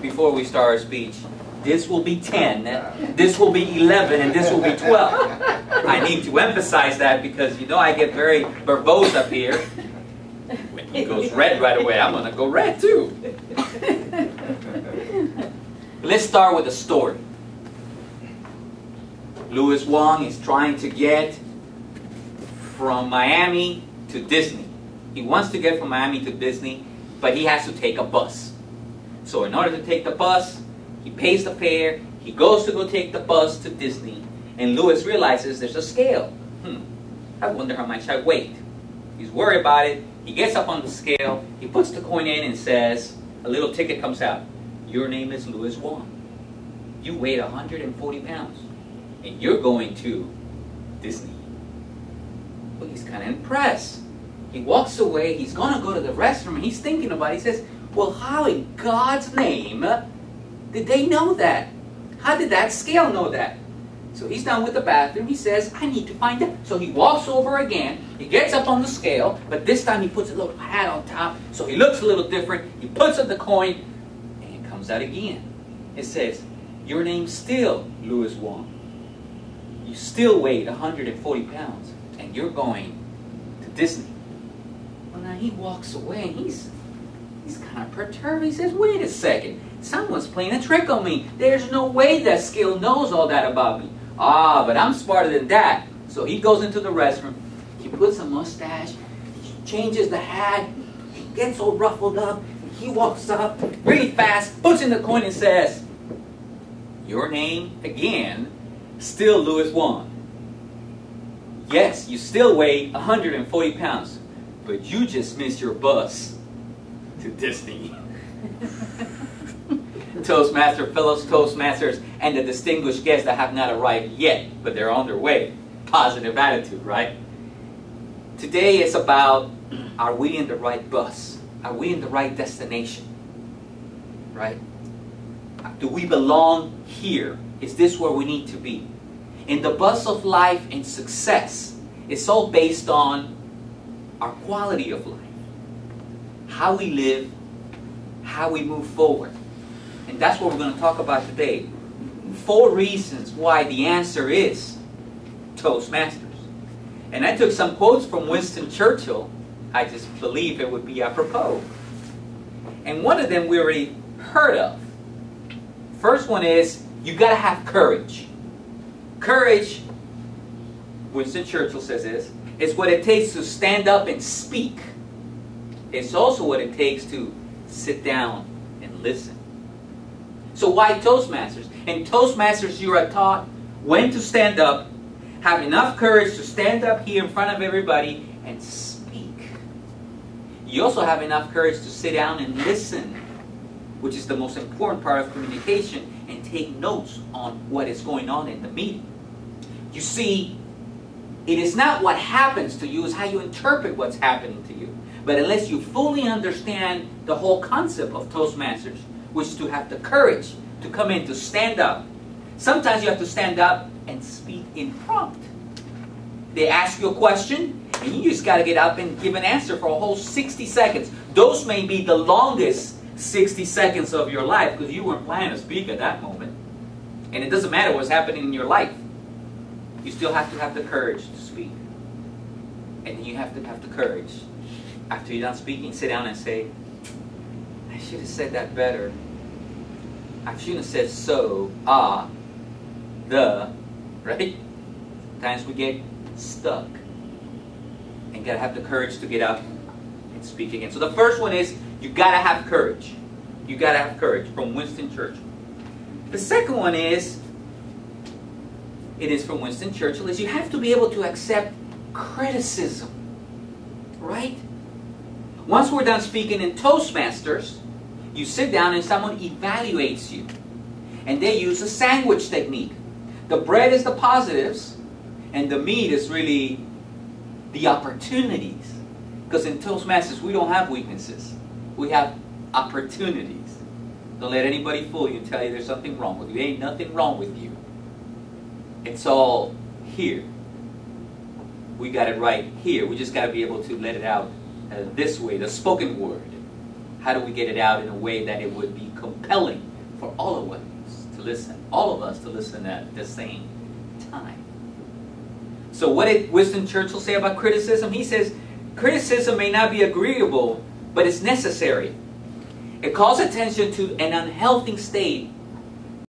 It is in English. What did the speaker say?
before we start our speech, this will be 10, this will be 11, and this will be 12. I need to emphasize that because, you know, I get very verbose up here. When he goes red right away, I'm going to go red too. Let's start with a story. Louis Wong is trying to get from Miami to Disney. He wants to get from Miami to Disney, but he has to take a bus. So in order to take the bus, he pays the fare, he goes to go take the bus to Disney, and Louis realizes there's a scale. I wonder how much I weigh. He's worried about it. He gets up on the scale, he puts the coin in and says, a little ticket comes out. Your name is Louis Wong. You weigh 140 pounds, and you're going to Disney. Well, he's kind of impressed. He walks away, he's going to go to the restroom, and he's thinking about it. He says, well, how in God's name did they know that? How did that scale know that? So he's done with the bathroom. He says, I need to find out. So he walks over again. He gets up on the scale, but this time he puts a little hat on top, so he looks a little different. He puts up the coin, and it comes out again. It says, your name's still Louis Wong. You still weighed 140 pounds, and you're going to Disney. Well, now he walks away, and he's kind of perturbed. He says, wait a second. Someone's playing a trick on me. There's no way that scale knows all that about me. Ah, but I'm smarter than that. So he goes into the restroom. He puts a mustache. He changes the hat. He gets all ruffled up. He walks up really fast, puts in the coin and says, your name, again, still Louis Wong. Yes, you still weigh 140 pounds, but you just missed your bus to Disney. Toastmaster, fellow Toastmasters, and the distinguished guests that have not arrived yet, but they're on their way. Positive attitude, right? Today is about, are we in the right bus? Are we in the right destination? Right? Do we belong here? Is this where we need to be? In the bus of life and success, it's all based on our quality of life. How we live, how we move forward. And that's what we're going to talk about today. 4 reasons why the answer is Toastmasters. And I took some quotes from Winston Churchill. I just believe it would be apropos. And one of them we already heard of. First one is, you got to have courage. Courage, Winston Churchill says this, is what it takes to stand up and speak. It's also what it takes to sit down and listen. So why Toastmasters? In Toastmasters, you are taught when to stand up, have enough courage to stand up here in front of everybody and speak. You also have enough courage to sit down and listen, which is the most important part of communication, and take notes on what is going on in the meeting. You see, it is not what happens to you, it's how you interpret what's happening to you. But unless you fully understand the whole concept of Toastmasters, which is to have the courage to come in, to stand up. Sometimes you have to stand up and speak in prompt. They ask you a question, and you just got to get up and give an answer for a whole 60 seconds. Those may be the longest 60 seconds of your life, because you weren't planning to speak at that moment. And it doesn't matter what's happening in your life. You still have to have the courage to speak. And then you have to have the courage, after you're done speaking, sit down and say, I should have said that better. I shouldn't have said so, right? Sometimes we get stuck and gotta have the courage to get up and speak again. So the first one is, you gotta have courage. You gotta have courage, from Winston Churchill. The second one is, it is from Winston Churchill, is you have to be able to accept criticism, right? Once we're done speaking in Toastmasters, you sit down and someone evaluates you. And they use a sandwich technique. The bread is the positives, and the meat is really the opportunities. Because in Toastmasters, we don't have weaknesses. We have opportunities. Don't let anybody fool you and tell you there's something wrong with you. Ain't nothing wrong with you. It's all here. We got it right here. We just got to be able to let it out this way, the spoken word. How do we get it out in a way that it would be compelling for all of us to listen. All of us to listen at the same time. So what did Winston Churchill say about criticism? He says, criticism may not be agreeable, but it's necessary. It calls attention to an unhealthy state